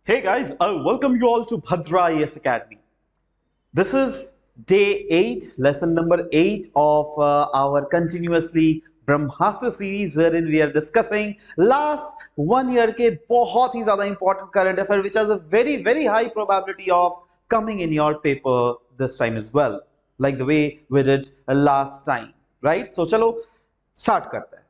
Hey guys, I welcome you all to Bhadra IAS Academy. This is day 8, lesson number 8 of our continuously Brahmastra series wherein we are discussing last 1 year के बहुत ही ज़्यादा important current affair which has a very high probability of coming in your paper this time as well, like the way we did last time, right? So चलो start करते हैं।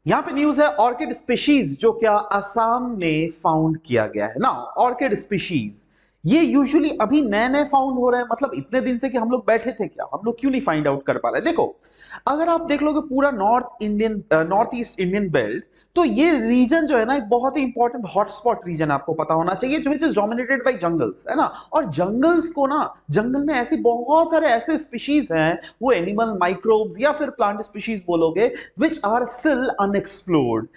यहां पे news है orchid species जो क्या असम में found किया गया है ना। ऑर्किड स्पीशीज ये यूजुअली अभी नए नए फाउंड हो रहे हैं, मतलब इतने दिन से कि हम लोग बैठे थे क्या, हम लोग क्यों नहीं फाइंड आउट कर पा रहे। देखो अगर आप देख लोगे पूरा नॉर्थ ईस्ट इंडियन बेल्ट, तो ये रीजन जो है ना एक बहुत ही इंपॉर्टेंट हॉटस्पॉट रीजन आपको पता होना चाहिए जो इज डोमिनेटेड बाय जंगल्स है ना। और जंगल्स को ना, जंगल में ऐसे बहुत सारे ऐसे स्पीशीज हैं, वो एनिमल माइक्रोब्स या फिर प्लांट स्पीशीज बोलोगे, विच आर स्टिल अनएक्सप्लोर्ड।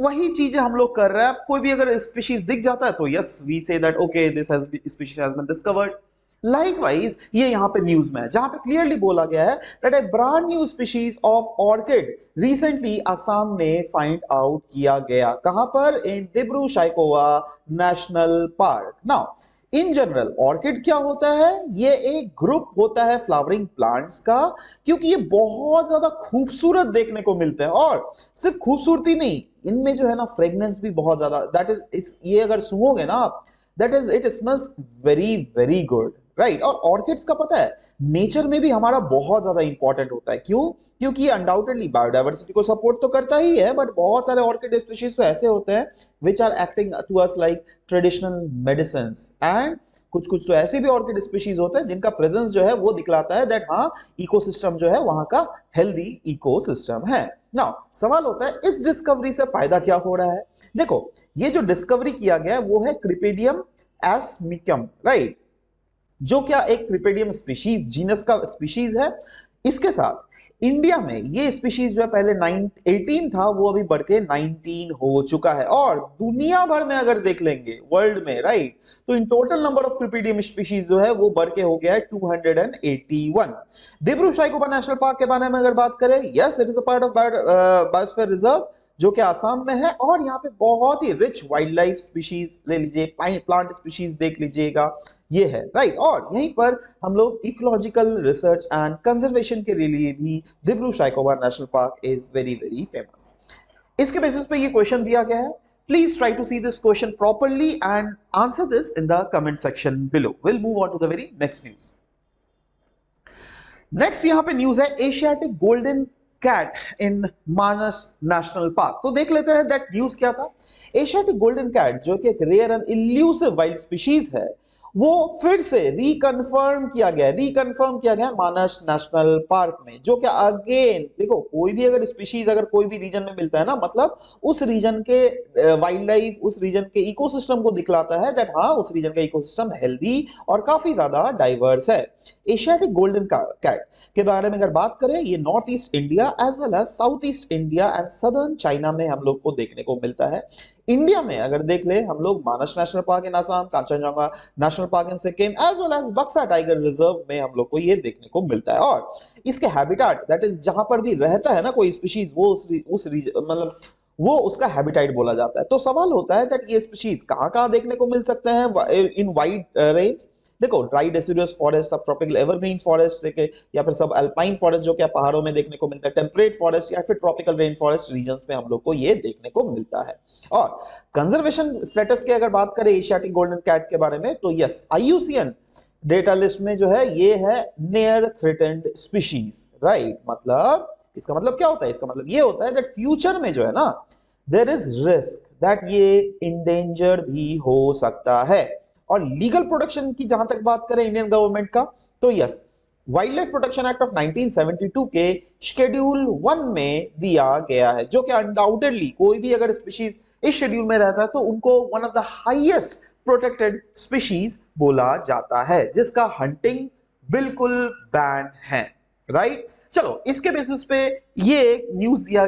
वही चीजें हम लोग कर रहे हैं। कोई भी अगर स्पीशीज दिख जाता है तो yes we say that okay this species has been discovered. Likewise ये यहां पे न्यूज में है जहां पे क्लियरली बोला गया है that a brand new species of orchid recently Assam में फाइंड आउट किया गया। कहां पर? In Dibru Saikhowa national park. Now in general orchid क्या होता है? ये एक ग्रुप होता है फ्लावरिंग प्लांट्स का, क्योंकि ये बहुत ज्यादा खूबसूरत देखने को मिलते हैं। और सिर्फ खूबसूरती नहीं, इनमें जो है ना फ्रेग्रेंस भी बहुत ज्यादा, दैट इज ये अगर सूंघोगे ना आप, that is it smells very good, right. और ऑर्किड्स का पता है नेचर में भी हमारा बहुत ज्यादा इंपॉर्टेंट होता है। क्यों? क्योंकि ये अनडाउटेडली बायोडाइवर्सिटी को सपोर्ट तो करता ही है, बट बहुत सारे ऑर्किड स्पीशीज तो ऐसे होते हैं which are acting to us like traditional medicine. And कुछ कुछ तो ऐसे भी ऑर्किड स्पीशीज होते हैं जिनका प्रेजेंस जो है वो दिखलाता है दैट हाँ इकोसिस्टम जो है वहां का हेल्दी इकोसिस्टम है। नाउ सवाल होता है इस डिस्कवरी से फायदा क्या हो रहा है। देखो ये जो डिस्कवरी किया गया है वो है क्रिपेडियम एस्मिकम, राइट, जो क्या एक क्रिपेडियम स्पीशीज जीनस का स्पीशीज है। इसके साथ इंडिया में ये स्पीशीज जो है पहले 18 था, वो अभी बढ़ के 19 हो चुका है। और दुनिया भर में अगर देख लेंगे वर्ल्ड में, राइट, तो in total number of cypripedium species जो है वो बढ़ के हो गया है 281। दिब्रू साइखोवा नेशनल पार्क के बारे में अगर बात करें, yes it is a part of biosphere reserve जो कि आसाम में है। और यहाँ पे बहुत ही रिच वाइल्ड लाइफ स्पीशीज ले लीजिए, प्लांट स्पीशीज देख लीजिएगा, ये है, राइट। और यहीं पर हम लोग इकोलॉजिकल रिसर्च एंड कंजर्वेशन के लिए भी Dibru Saikhowa national park is very famous. इसके बेसिस पे ये क्वेश्चन दिया गया है। Please try to see this question properly and answer this in the comment section below. Will move on to the very next news. Next यहां पे news है Asiatic golden cat in Manas national park. तो देख लेते हैं that news क्या था। Asiatic golden cat जो कि एक rare and elusive wild species है, वो फिर से रिकंफर्म किया गया मानस नेशनल पार्क में। जो कि अगेन देखो कोई भी अगर स्पीशीज अगर कोई भी रीजन में मिलता है ना, मतलब उस रीजन के वाइल्ड लाइफ, उस रीजन के इकोसिस्टम को दिखलाता है दैट हाँ उस रीजन का इकोसिस्टम हेल्दी और काफी ज्यादा डाइवर्स है। एशियाटिक गोल्डन कैट के बारे में अगर बात करें, ये north east India as well as south east India and southern China में हम लोग को देखने को मिलता है। इंडिया में अगर देख ले हम लोग Manas national park in Assam, Kanchenjunga national park in Sikkim as well as Buxa tiger reserve में हम लोग को ये देखने को मिलता है। और इसके हैबिटेट दैट इज जहां पर भी रहता है ना कोई स्पीशीज, वो उस मतलब वो उसका हैबिटेट बोला जाता है। तो सवाल होता है दैट ये स्पीशीज कहां कहां देखने को मिल सकते हैं इन वाइड रेंज। देखो ड्राई डेसिडुअस फॉरेस्ट, सब ट्रॉपिकल एवरग्रीन फॉरेस्ट या फिर सब अल्पाइन फॉरेस्ट जो कि पहाड़ों में देखने को मिलता है, टेम्परेट फॉरेस्ट या फिर ट्रॉपिकल रेन फॉरेस्ट रीजन्स में हम लोग को ये देखने को मिलता है। और कंजर्वेशन स्टेटस की अगर बात करें एशियाटिक गोल्डन कैट के बारे में, तो यस IUCN डेटा लिस्ट में जो है ये है नियर थ्रेटेंड स्पीशीज, राइट। मतलब इसका मतलब क्या होता है? इसका मतलब ये होता है दैट फ्यूचर में जो है ना देयर इज रिस्क दैट ये इंडेंजर भी हो सकता है। और लीगल प्रोटेक्शन की जहां तक बात करें इंडियन गवर्नमेंट का, तो yes wild life protection act of 1972 के शेड्यूल 1 में दिया गया है, जो कि अनडाउटेडली कोई भी अगर स्पीशीज इस शेड्यूल में रहता है तो उनको one of the highest protected species बोला जाता है, जिसका हंटिंग बिल्कुल बैन है, राइट। चलो इसके बेसिस पे ये एक न्यूज दिया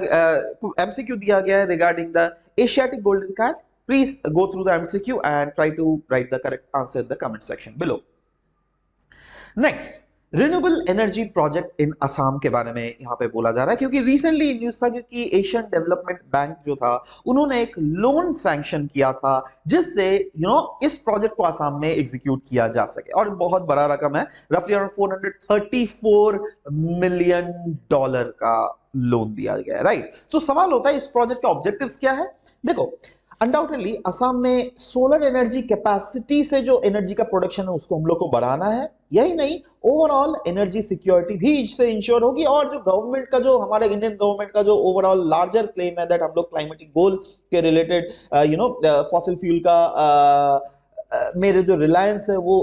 MCQ दिया गया है regarding the Asiatic golden cat. Please go through the MCQ and try to write the correct answer in the comment section below. Next, renewable energy project in Assam के बारे में यहाँ पे बोला जा रहा है, क्योंकि रिसेंटली न्यूज था कि एशियन डेवलपमेंट बैंक जो था उन्होंने एक लोन सैंक्शन किया था जिससे इस प्रोजेक्ट को असम में एग्जीक्यूट किया जा सके, और बहुत बड़ा रकम है, रफली अराउंड $434 मिलियन का लोन दिया गया है, राइट। तो सवाल होता है इस प्रोजेक्ट का ऑब्जेक्टिव्स क्या है। देखो, अनडाउटेडली असम में सोलर एनर्जी कैपेसिटी से जो एनर्जी का प्रोडक्शन है उसको हम लोग को बढ़ाना है, यही नहीं ओवरऑल एनर्जी सिक्योरिटी भी इससे इंश्योर होगी, और जो गवर्नमेंट का, जो हमारे इंडियन गवर्नमेंट का जो ओवरऑल लार्जर क्लेम है दैट हम लोग क्लाइमेटिक गोल के रिलेटेड फॉसिल फ्यूल का मेरे जो रिलायंस है वो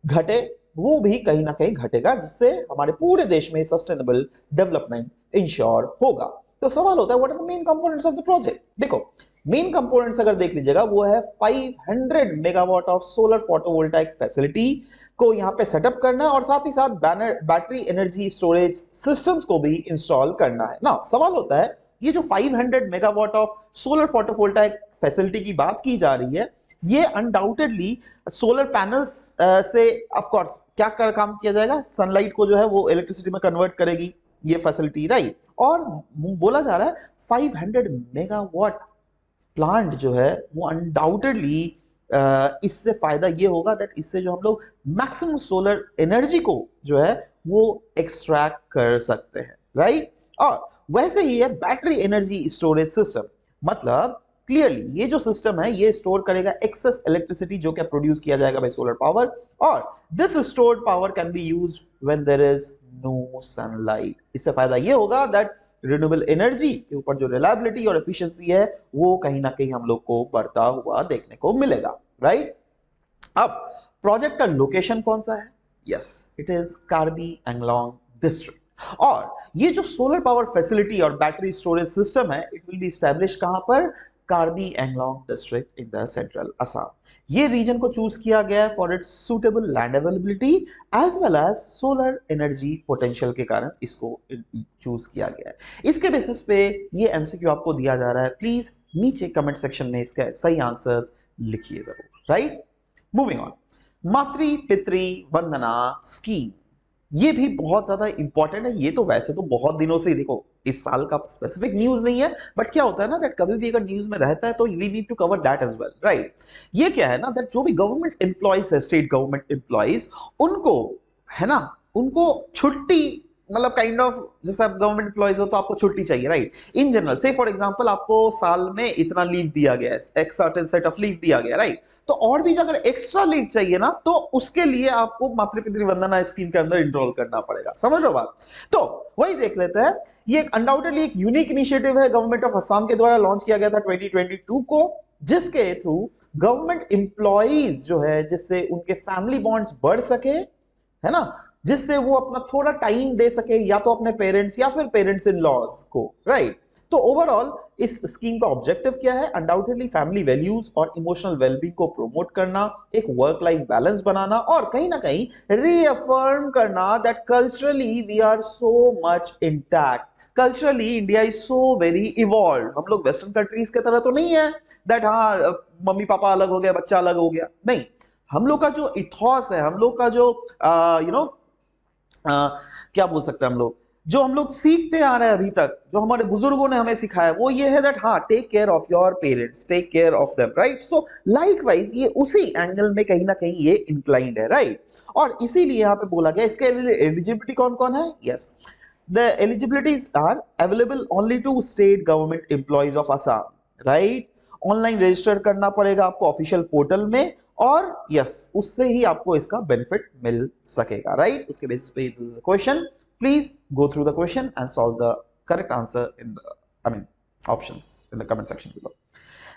घटे, वो भी कहीं ना कहीं घटेगा, जिससे हमारे पूरे देश में सस्टेनेबल डेवलपमेंट इंश्योर होगा। तो सवाल होता है what are the main components of the project. देखो, मेन कंपोनेंट्स अगर देख लीजिएगा वो है 500 megawatt of solar photovoltaic facility को यहाँ पे सेटअप करना है, और साथ ही साथ बैटरी एनर्जी स्टोरेज सिस्टम्स को भी इंस्टॉल करना है ना। सवाल होता है ये जो 500 megawatt of solar photovoltaic facility की बात की जा रही है, ये अनडाउटेडली सोलर पैनल्स से ऑफ कोर्स क्या काम किया जाएगा, सनलाइट को जो है वो इलेक्ट्रिसिटी में कन्वर्ट करेगी ये फैसिलिटी, राइट। और बोला जा रहा है 500 मेगावाट प्लांट जो है वो अनडाउटेडली इससे फायदा ये होगा दैट इससे जो हम लोग मैक्सिमम सोलर एनर्जी को जो है वो एक्सट्रैक्ट कर सकते हैं, राइट। और वैसे ही है बैटरी एनर्जी स्टोरेज सिस्टम, मतलब क्लियरली ये जो सिस्टम है ये स्टोर करेगा एक्सेस इलेक्ट्रिसिटी जो क्या प्रोड्यूस किया जाएगा बाय सोलर पावर, और this stored power can be used when there is no sunlight. इससे फायदा ये होगा दैट रिन्यूएबल एनर्जी के ऊपर जो रिलायबिलिटी और एफिशिएंसी है वो कहीं ना कहीं हम लोग को बढ़ता हुआ देखने को मिलेगा, राइट। अब प्रोजेक्ट का लोकेशन कौन सा है? Yes, it is Karbi Anglong district, और ये जो सोलर पावर फैसिलिटी और बैटरी स्टोरेज सिस्टम है इट विल बी एस्टैब्लिश कहां पर? Karbi Anglong district in the central Assam. ये रीजन को चूज किया गया है for its suitable land availability as well as solar energy potential के कारण इसको चूज किया गया है। इसके बेसिस पे ये एमसीक्यू आपको दिया जा रहा है, प्लीज नीचे कमेंट सेक्शन में इसका सही आंसर्स लिखिए जरूर, राइट। मूविंग ऑन, मातृ पितृ वंदना स्कीम, ये भी बहुत ज्यादा इंपॉर्टेंट है। ये तो वैसे तो बहुत दिनों से ही, देखो इस साल का स्पेसिफिक न्यूज नहीं है, बट क्या होता है ना दैट कभी भी अगर न्यूज में रहता है तो we need to cover that as well, right. ये क्या है ना दैट जो भी गवर्नमेंट एम्प्लॉइज है, स्टेट गवर्नमेंट एम्प्लॉइज, उनको है ना, उनको छुट्टी, मतलब काइंड ऑफ जैसे आप गवर्नमेंट एम्प्लॉइज हो तो आपको छुट्टी चाहिए, राइट। इन जनरल से फॉर एग्जांपल आपको साल में इतना लीव दिया गया है, एक सर्टेन सेट ऑफ लीव दिया गया, राइट। तो और भी अगर एक्स्ट्रा लीव चाहिए ना तो उसके लिए आपको मातृ पितृ वंदना स्कीम के अंदर इनरोल करना पड़ेगा, समझ लो बात। तो वही देख लेते हैं, ये अनडाउटेडली एक यूनिक इनिशिएटिव है गवर्नमेंट ऑफ असम के द्वारा लॉन्च किया गया था 2022 को, जिसके थ्रू गवर्नमेंट एम्प्लॉइज जो है जिससे उनके फैमिली बॉन्ड्स बढ़ सके, है ना, जिससे वो अपना थोड़ा टाइम दे सके या तो अपने पेरेंट्स या फिर पेरेंट्स इन लॉज को, राइट। तो ओवरऑल इस स्कीम का ऑब्जेक्टिव क्या है? अनडाउटेडली फैमिली वैल्यूज और इमोशनल वेलबींग को प्रमोट करना, एक वर्क लाइफ बैलेंस बनाना, और कहीं ना कहीं रीअफर्म करना that culturally we are so much intact, culturally India is so very evolve. हम लोग वेस्टर्न कंट्रीज के तरह तो नहीं है दैट हाँ मम्मी पापा अलग हो गया, बच्चा अलग हो गया, नहीं। हम लोग का जो इथॉस है, हम लोग का जो क्या बोल सकते हैं, हम लोग सीखते आ रहे हैं अभी तक, जो हमारे बुजुर्गों ने हमें सिखाया वो ये है दैट हाँ take care of your parents, take care of them, right. So likewise ये उसी एंगल में कहीं ना कहीं ये इंक्लाइंड है, राइट। और इसीलिए यहाँ पे बोला गया इसके एलिजिबिलिटी कौन कौन है? Yes, the eligibilities are available only to state government employees of Assam, right. Online register करना पड़ेगा आपको ऑफिशियल पोर्टल में, और यस उससे ही आपको इसका बेनिफिट मिल सकेगा, राइट। उसके बेसिस पे this is a question, please go through the question and solve the correct answer in the options in the comment section below.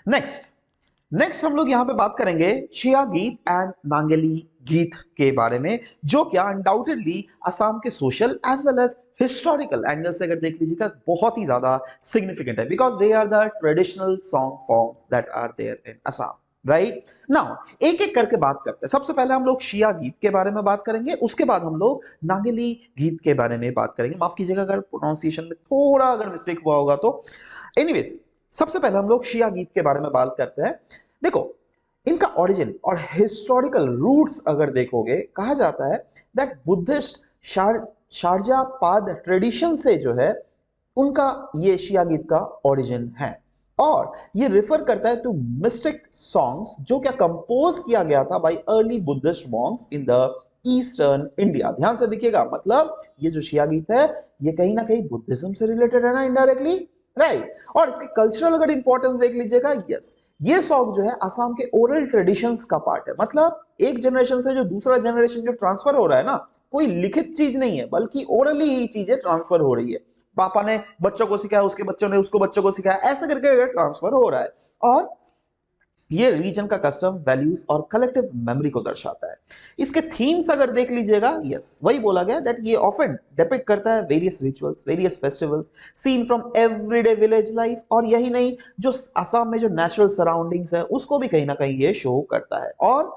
next हम लोग यहां पे बात करेंगे शिया गीत एंड नांगेली गीत के बारे में, जो क्या अनडाउटेडली असम के social as well as historical angle से अगर देख लीजिएगा बहुत ही ज्यादा सिग्निफिकेंट है, because they are the traditional song forms that are there in Assam, right. Now एक एक करके बात करते हैं। सबसे पहले हम लोग शिया गीत के बारे में बात करेंगे, उसके बाद हम लोग नांगेली गीत के बारे में बात करेंगे। माफ कीजिएगा अगर प्रोनाउंसिएशन में थोड़ा अगर मिस्टेक हुआ होगा तो। एनीवेज, सबसे पहले हम लोग शिया गीत के बारे में बात करते हैं। देखो, इनका ओरिजिन और हिस्टोरिकल रूट्स अगर देखोगे, कहा जाता है दैट बुद्धिस्ट शारजा पाद ट्रेडिशन से जो है उनका ये शिया गीत का ओरिजिन है। और ये रिफर करता है टू मिस्टिक सॉन्ग्स जो क्या कंपोज किया गया था bye early Buddhist Monks in the eastern India. ध्यान से देखिएगा, मतलब ये जो शिया गीत है ये कहीं ना कहीं बुद्धिज्म से रिलेटेड है ना, इनडायरेक्टली, राइट। और इसके कल्चरल अगर इंपॉर्टेंस देख लीजिएगा, यस, ये सॉन्ग जो है असम के ओरल ट्रेडिशंस का पार्ट है। मतलब एक जनरेशन से जो दूसरा जनरेशन जो ट्रांसफर हो रहा है ना, कोई लिखित चीज नहीं है बल्कि ओरली ही चीजें ट्रांसफर हो रही है। पापा ने बच्चों को सिखाया, उसके बच्चों ने उसको बच्चों को सिखाया, ऐसे करके ट्रांसफर हो रहा है। और ये रीजन का कस्टम, वैल्यूज और कलेक्टिव मेमोरी को दर्शाता है। इसके थीम्स अगर देख लीजिएगा, यस, वही बोला गया दैट ये ऑफन डिपिक्ट करता है various rituals, various festivals scene from everyday village life. और यही नहीं, जो असम में जो नेचुरल सराउंडिंग्स है उसको भी कहीं ना कहीं ये शो करता है। और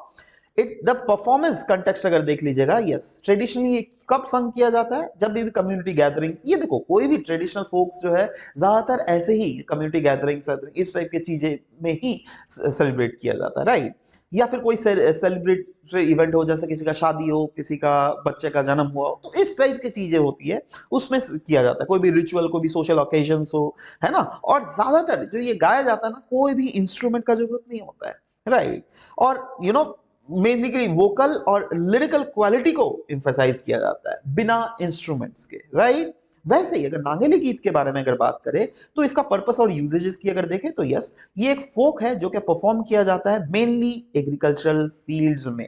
इट द परफॉर्मेंस कंटेक्स्ट अगर देख लीजिएगा, यस, ट्रेडिशनली कब संग किया जाता है, जब भी कम्युनिटी गैदरिंग्स, ये देखो कोई भी ट्रेडिशनल फोक्स जो है ज्यादातर ऐसे ही कम्युनिटी गैदरिंग्स इस टाइप की चीजें में ही सेलिब्रेट किया जाता है, राइट। या फिर कोई सेलिब्रेटरी इवेंट हो, जैसे किसी का शादी हो, किसी का बच्चे का जन्म हुआ हो, तो इस टाइप की चीजें होती है, उसमें किया जाता है। कोई भी रिचुअल, कोई भी सोशल ओकेजन्स हो, है ना। और ज्यादातर जो ये गाया जाता है ना, कोई भी इंस्ट्रूमेंट का जरूरत नहीं होता है, राइट। और मेनली वोकल और लिरिकल क्वालिटी को एम्फसाइज किया जाता है बिना इंस्ट्रूमेंट्स के, राइट। वैसे ही अगर नांगेली गीत के बारे में अगर बात करें तो इसका पर्पस और यूजेजेस की अगर देखें तो यस, ये एक फोक है जो कि परफॉर्म किया जाता है मेनली एग्रीकल्चरल फील्ड्स में,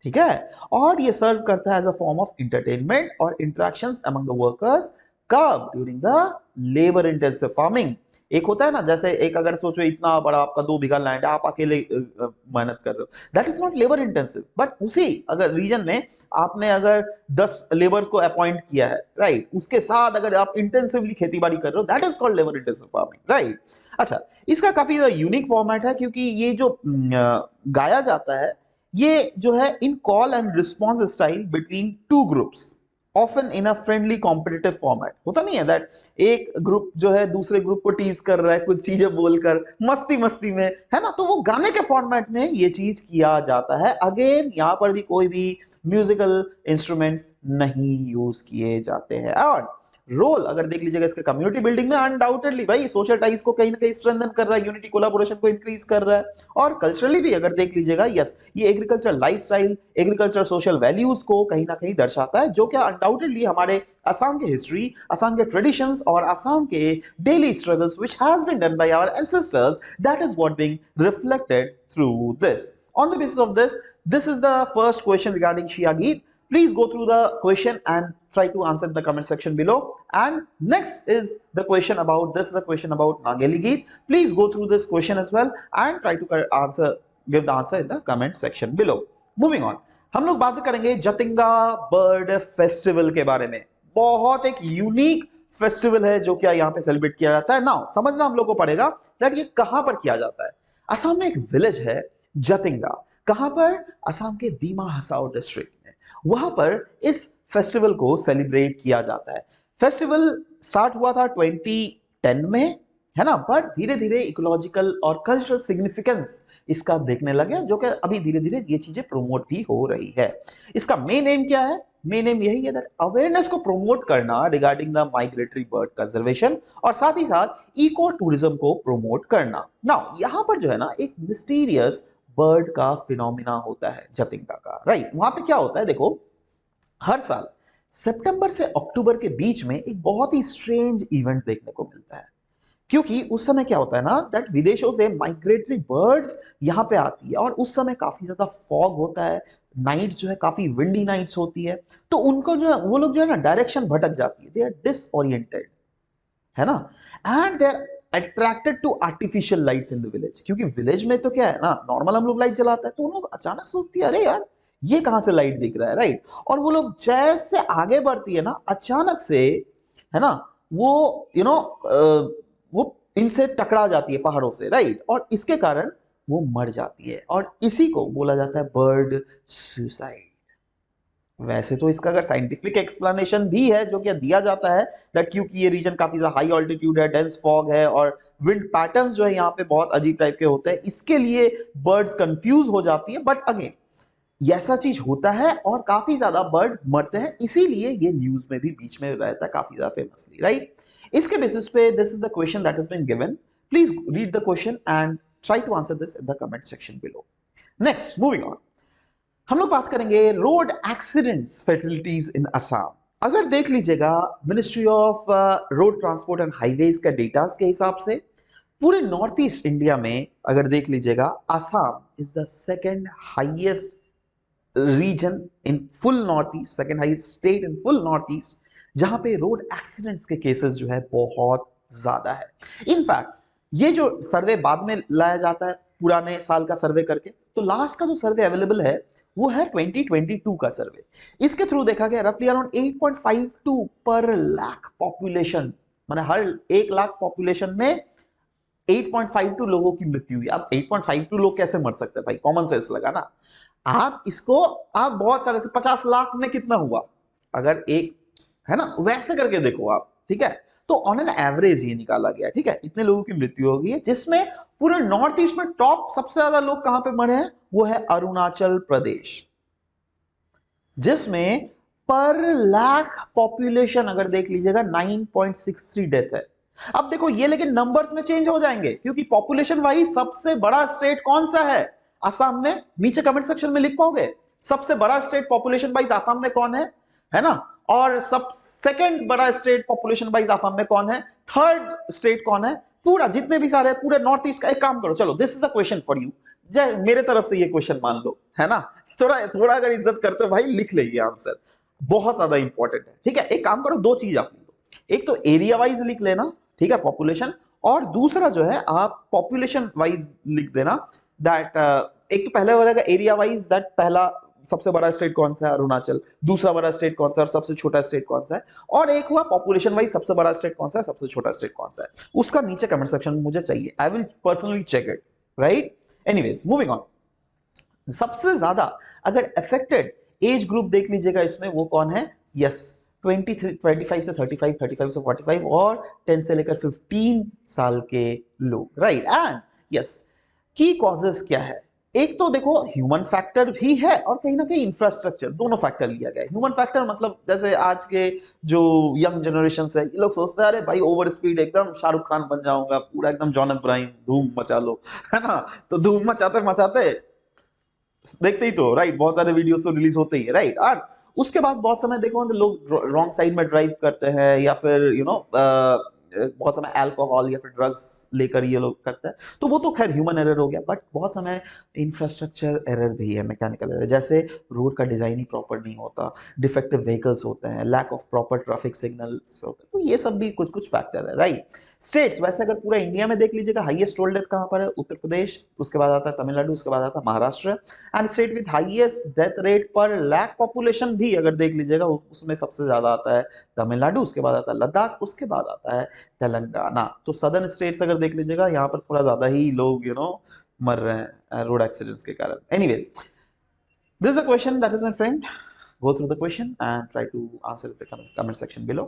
ठीक है। और ये सर्व करता है as a form of entertainment और इंटरेक्शंस अमंग द वर्कर्स कब during the labour intensive farming. एक होता है ना, जैसे एक अगर सोचो इतना बड़ा आपका 2 बीघा लैंड है, आप अकेले मेहनत कर रहे हो, that is not labour intensive. But उसी अगर रीजन में आपने अगर 10 लेबर को अपॉइंट किया है, राइट, उसके साथ अगर आप इंटेंसिवली खेती बाड़ी कर रहे हो, that is called labour intensive farming, right. अच्छा, इसका काफी यूनिक फॉर्मेट है क्योंकि ये जो गाया जाता है ये जो है in call and response style between two groups, often in a friendly competitive format. होता नहीं है दैट एक ग्रुप जो है दूसरे ग्रुप को टीज कर रहा है कुछ चीजें बोलकर मस्ती मस्ती में, है ना, तो वो गाने के फॉर्मेट में ये चीज किया जाता है। अगेन यहाँ पर भी कोई भी म्यूजिकल इंस्ट्रूमेंट्स नहीं यूज किए जाते हैं। और रोल अगर देख लीजिएगा इसके कम्युनिटी बिल्डिंग में, अनडाउटेडली भाई सोशल टाइज को कहीं ना कहीं स्ट्रेंथन कर रहा है, यूनिटी कोलैबोरेशन को इंक्रीज कर रहा है। और कल्चरली भी अगर देख लीजिएगा, यस, ये agriculture lifestyle, agriculture social values को कहीं ना कहीं दर्शाता है, जो कि अनडाउटेडली हमारे असम के हिस्ट्री, असम के ट्रेडिशंस और असम के daily struggles which has been done by our ancestors, that is what being reflected through this. On the basis of this, this is the first question regarding Shia Geet. Please go through the question and try to answer in the comment section below. And next is the question about this, the question about Nageli Geet. Please go through this question as well and try to answer, give the answer in the comment section below. Moving on, हम लोग बात करेंगे Jatinga bird festival के बारे में। बहुत एक unique festival है जो क्या यहाँ पे सेलिब्रेट किया जाता है। नाउ समझना हम लोग को पड़ेगा दैट ये कहां पर किया जाता है। असम में एक विलेज है जतिंगा, कहां पर, असम के दीमा हसाओ डिस्ट्रिक्ट में। वहां पर इस फेस्टिवल को सेलिब्रेट किया जाता है। फेस्टिवल स्टार्ट हुआ था 2010 में, है ना, बट धीरे धीरे इकोलॉजिकल और कल्चरल सिग्निफिकेंस इसका देखने लगे, जो कि अभी धीरे धीरे ये चीजें प्रोमोट भी हो रही है। इसका मेन एम क्या है? मेन एम यही है दैट अवेयरनेस को प्रोमोट करना regarding the migratory bird conservation और साथ ही साथ इको टूरिज्म को प्रोमोट करना। नाउ यहां पर जो है ना एक मिस्टीरियस बर्ड का फिनोमिना होता है जतिंगा का, राइट। वहां पे क्या होता है, देखो, हर साल सितंबर से अक्टूबर के बीच में एक बहुत ही स्ट्रेंज इवेंट देखने को मिलता है। क्योंकि उस समय क्या होता है ना दैट विदेशों से माइग्रेटरी बर्ड्स यहाँ पे आती है और उस समय काफी ज्यादा फॉग होता है, नाइट्स जो है काफी विंडी नाइट्स होती है, तो उनको जो है वो लोग जो है ना डायरेक्शन भटक जाती है, दे आर डिसओरिएंटेड, है ना। And they are attracted to artificial lights in the village, क्योंकि विलेज में तो क्या है ना, नॉर्मल हम लोग लाइट जलाते हैं, तो उन लोग अचानक सोचती है अरे यार ये कहां से लाइट दिख रहा है, राइट। और वो लोग जैसे आगे बढ़ती है ना, अचानक से, है ना, वो वो इनसे टकरा जाती है पहाड़ों से, राइट, और इसके कारण वो मर जाती है और इसी को बोला जाता है बर्ड सुसाइड। वैसे तो इसका अगर साइंटिफिक एक्सप्लेनेशन भी है जो कि दिया जाता है दैट क्योंकि ये रीजन काफी ज्यादा हाई ऑल्टीट्यूड है, डेंस फॉग है और विंड पैटर्न्स जो है यहाँ पे बहुत अजीब टाइप के होते हैं, इसके लिए बर्ड्स कंफ्यूज हो जाती है। बट अगेन ये ऐसा चीज होता है और काफी ज्यादा बर्ड मरते हैं, इसीलिए ये न्यूज में भी बीच में रहता है काफी ज्यादा फेमसली, राइट। इसके बेसिस पे this is the question that has been given. Please read the question and try to answer this in the comment section below. Next, moving on, हम लोग बात करेंगे road accidents fatalities in Assam. अगर देख लीजिएगा ministry of road transport and highways का data के हिसाब से पूरे नॉर्थ ईस्ट इंडिया में अगर देख लीजिएगा, Assam is the second highest region in full north east, second highest state in full north east, जहां पे रोड एक्सीडेंट्स के केसेस जो है बहुत ज्यादा है। इनफैक्ट ये जो सर्वे बाद में लाया जाता है पुराने साल का सर्वे करके, तो लास्ट का जो सर्वे अवेलेबल है वो है 2022 का सर्वे। इसके थ्रू देखा गया रफली अराउंड 8.52 पर लाख पॉपुलेशन, माने हर 1 लाख पॉपुलेशन में 8.52 लोगों की मृत्यु हुई। अब 8.52 लोग कैसे मर सकते हैं भाई, कॉमन सेंस लगा ना। आप इसको आप बहुत सारे 50 लाख में कितना हुआ, अगर एक है ना वैसे करके देखो आप, ठीक है। तो ऑन एन एवरेज ये निकाला गया, ठीक है, इतने लोगों की मृत्यु हो गई है, जिसमें पूरे नॉर्थ ईस्ट में टॉप सबसे ज्यादा लोग कहां पे मरे हैं, वो है अरुणाचल प्रदेश, जिसमें पर लाख पॉपुलेशन अगर देख लीजिएगा 9.63 डेथ है। अब देखो ये लेकिन नंबर्स में चेंज हो जाएंगे, क्योंकि पॉपुलेशन वाइज सबसे बड़ा स्टेट कौन सा है असम में, नीचे कमेंट सेक्शन में लिख पाओगे सबसे बड़ा स्टेट पॉपुलेशन वाइज असम में कौन है ना। और सब सेकंड बड़ा स्टेट पॉपुलेशन वाइज असम में कौन है, थर्ड स्टेट कौन है, पूरा जितने भी सारे पूरे नॉर्थ ईस्ट का। एक काम करो, चलो this is a question for you, मेरे तरफ से ये क्वेश्चन मान लो, है ना। थोड़ा थोड़ा अगर इज्जत करते हो भाई लिख ले ये आंसर, बहुत ज्यादा इंपॉर्टेंट है, ठीक है। एक काम करो, दो चीज आप लिख दो, एक तो एरिया वाइज लिख लेना, ठीक है, पॉपुलेशन, और दूसरा जो है आप पॉपुलेशन वाइज लिख देना दैट एक तो पहले वाला का एरिया वाइज दैट पहला सबसे बड़ा स्टेट कौन सा है अरुणाचल, दूसरा बड़ा स्टेट कौन सा है और सबसे छोटा स्टेट कौन सा है, और एक हुआ पॉपुलेशन वाइज सबसे बड़ा स्टेट कौन सा है सबसे छोटा स्टेट कौन सा है, उसका नीचे कमेंट सेक्शन में मुझे चाहिए, I will personally check it, right. Anyways moving on, सबसे ज्यादा अगर अफेक्टेड एज ग्रुप देख लीजिएगा इसमें वो कौन है, यस 25 से 35, 35 से 45 और 10 से लेकर 15 साल के लोग, राइट। एंड यस, की कॉजेस क्या है, एक तो देखो ह्यूमन फैक्टर भी है और कहीं ना कहीं इंफ्रास्ट्रक्चर, दोनों फैक्टर लिया गया है। ह्यूमन फैक्टर मतलब जैसे आज के जो यंग जनरेशन है ये लोग सोचते हैं अरे भाई ओवर स्पीड एकदम शाहरुख खान बन जाऊंगा, पूरा एकदम जॉन अब्राहिम, धूम मचा लो, है ना। तो धूम मचाते मचाते देखते ही तो, राइट, बहुत सारे वीडियोस तो रिलीज होते ही है, राइट। और उसके बाद बहुत समय देखो तो लोग रॉन्ग साइड में ड्राइव करते हैं, या फिर बहुत समय अल्कोहल या फिर ड्रग्स लेकर ये लोग करते हैं, तो वो तो खैर ह्यूमन एरर हो गया। बट बहुत समय इंफ्रास्ट्रक्चर एरर भी है, मैकेनिकल एरर, जैसे रोड का डिजाइन ही प्रॉपर नहीं होता, डिफेक्टिव व्हीकल्स होते हैं, lack of proper traffic signals होते हैं, तो ये सब भी कुछ कुछ फैक्टर है, राइट। स्टेट्स वैसे अगर पूरा इंडिया में देख लीजिएगा, हाईएस्ट टोल डेथ कहां पर है, उत्तर प्रदेश, उसके बाद आता है तमिलनाडु, उसके बाद आता है Maharashtra. And state with highest death rate पर लाख पॉपुलेशन भी अगर देख लीजिएगा उसमें सबसे ज्यादा आता है तमिलनाडु, उसके बाद आता है लद्दाख, उसके बाद आता है तेलंगाना। तो सदर्न स्टेट्स अगर देख लीजिएगा यहाँ पर थोड़ा ज्यादा ही लोग मर रहे हैं रोड एक्सीडेंट्स के कारण। Anyways, this is a question that is my friend, go through the question and try to answer in the comment section below.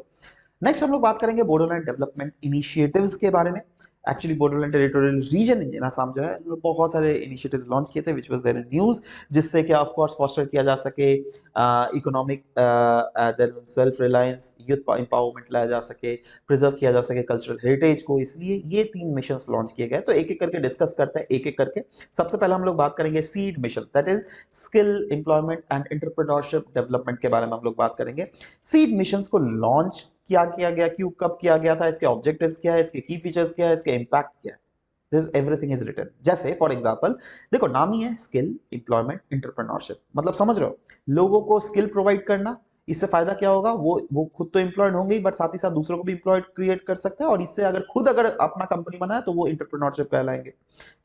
Next हम लोग बात करेंगे बोडोलैंड डेवलपमेंट इनिशिएटिव्स के बारे में। Actually Bodoland territorial region in Assam जो है बहुत सारे इनिशिएटिव्स लॉन्च किए थे which was there in news, जिससे कि ऑफ कोर्स फॉस्टर किया जा सके economic then self reliance, youth empowerment लाया जा सके, प्रिजर्व किया जा सके कल्चरल हेरिटेज को, इसलिए ये 3 मिशंस लॉन्च किए गए। तो एक एक करके डिस्कस करते हैं एक एक करके। सबसे पहले हम लोग बात करेंगे seed mission, that is skill employment and entrepreneurship development के बारे में हम लोग बात करेंगे। सीड मिशंस को लॉन्च क्या किया गया, क्यों, कब किया गया था, इसके ऑब्जेक्टिव्स क्या है, इसके की फीचर्स क्या है, इसके इंपैक्ट क्या है, दिस एवरीथिंग इज रिटन। जैसे फॉर एग्जांपल देखो नाम ही है स्किल एम्प्लॉयमेंट एंटरप्रेन्योरशिप, मतलब समझ रहे हो, लोगों को स्किल प्रोवाइड करना, इससे फायदा क्या होगा, वो खुद तो एम्प्लॉयड होंगे ही बट साथ ही साथ दूसरों को भी एम्प्लॉयड क्रिएट कर सकते हैं, और इससे अगर खुद अगर अपना कंपनी बनाए तो वो एंटरप्रेन्योरशिप कहलाएंगे,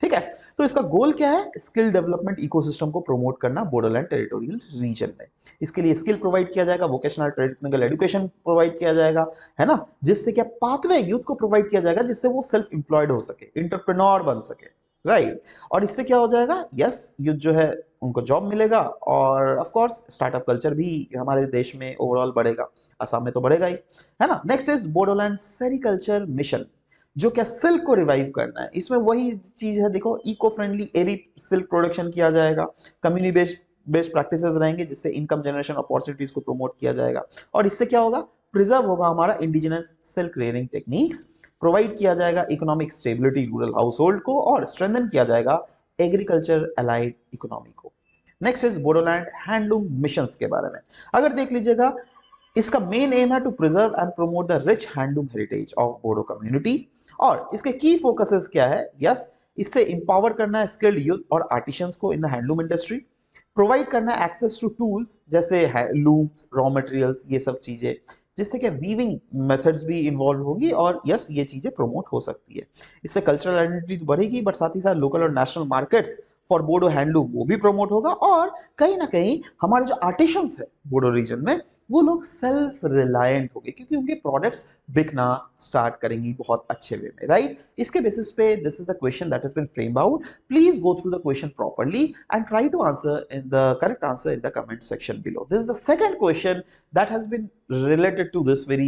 ठीक है। तो इसका गोल क्या है, स्किल डेवलपमेंट इकोसिस्टम को प्रमोट करना बोडोलैंड टेरिटोरियल रीजन में। इसके लिए स्किल प्रोवाइड किया जाएगा, वोकेशनल टेक्निकल एजुकेशन प्रोवाइड किया जाएगा, है ना, जिससे क्या पाथवे यूथ को प्रोवाइड किया जाएगा जिससे वो सेल्फ एम्प्लॉयड हो सके, एंटरप्रेन्योर बन सके, राइट। और इससे क्या हो जाएगा, यस यूथ जो है उनको जॉब मिलेगा, और ऑफ कोर्स स्टार्टअप कल्चर भी हमारे देश में ओवरऑल बढ़ेगा, असम में तो बढ़ेगा ही, है ना। Next is Bodoland sericulture mission, जो क्या सिल्क को रिवाइव करना है। इसमें वही चीज है, देखो इको फ्रेंडली एरी सिल्क प्रोडक्शन किया जाएगा, कम्युनिटी बेस्ड बेस्ड प्रैक्टिसेस रहेंगे जिससे इनकम जनरेशन अपॉर्चुनिटीज को प्रमोट किया जाएगा। और इससे क्या होगा, प्रिजर्व होगा हमारा indigenous silk rearing techniques, provide किया जाएगा economic stability rural house hold को, और स्ट्रेंथन किया जाएगा एग्रीकल्चर अलाइड इकोनॉमी को। Next is Bodoland handloom missions के बारे में। अगर देख लीजिएगा, इसका मेन एम है to preserve and promote the rich handloom heritage of Bodo community. और इसके की फोकसेस क्या है, यस, इससे इंपावर करना है स्किल्ड यूथ और आर्टिशंस को in the handloom industry, provide करना है एक्सेस टू टूल्स जैसे लूम्स, रॉ मटेरियल्स, ये सब चीजें, जिससे कि वीविंग मेथड्स भी इन्वॉल्व होगी और यस ये चीजें प्रमोट हो सकती है। इससे कल्चरल आइडेंटिटी तो बढ़ेगी, बट साथ ही साथ लोकल और national markets for Bodo handloom वो भी प्रमोट होगा, और कहीं ना कहीं हमारे जो आर्टिशंस है बोडो रीजन में वो लोग सेल्फ रिलायंट हो गए, क्योंकि उनके प्रोडक्ट्स बिकना स्टार्ट करेंगी बहुत अच्छे वे में, राइट। इसके बेसिस पे this is the question that has been framed out. Please go through the question properly and try to answer in the correct answer in the comment section below. This is the second question that has been related to this very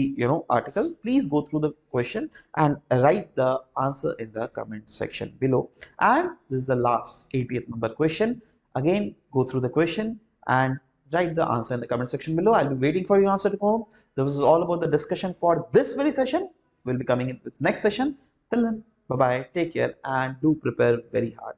article. Please go through the question and write the answer in the comment section below. And this is the last 80th number question. Again, go through the question and write the answer in the comment section below. I'll be waiting for your answer to come. This is all about the discussion for this very session. We'll be coming in with next session. Till then, bye bye, take care, and do prepare very hard.